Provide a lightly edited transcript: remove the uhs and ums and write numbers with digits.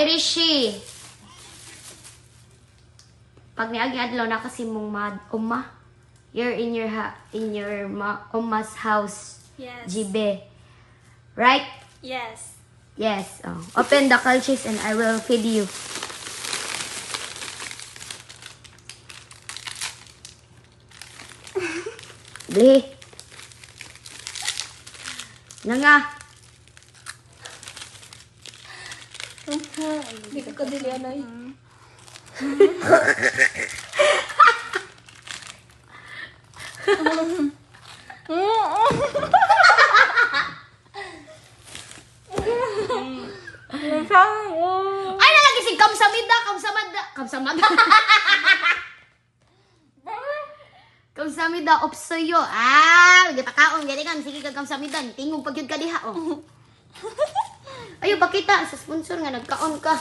Rishi. Pag niagi adlaw na kasi mong umma. You're in your umma's house. Yes. Jibe. Right? Yes. Yes. Oh. Open the cultures and I will feed you. Dali. Nga. Hindi ka kadili anay. Ay, nalagising kamsamida. Kamsamida opsoyo. Gipakaon gani kan sige kag kamsamida. Tingog pag yun ka diha oh. Ayo bakita sa sponsor nga nagkaon ka.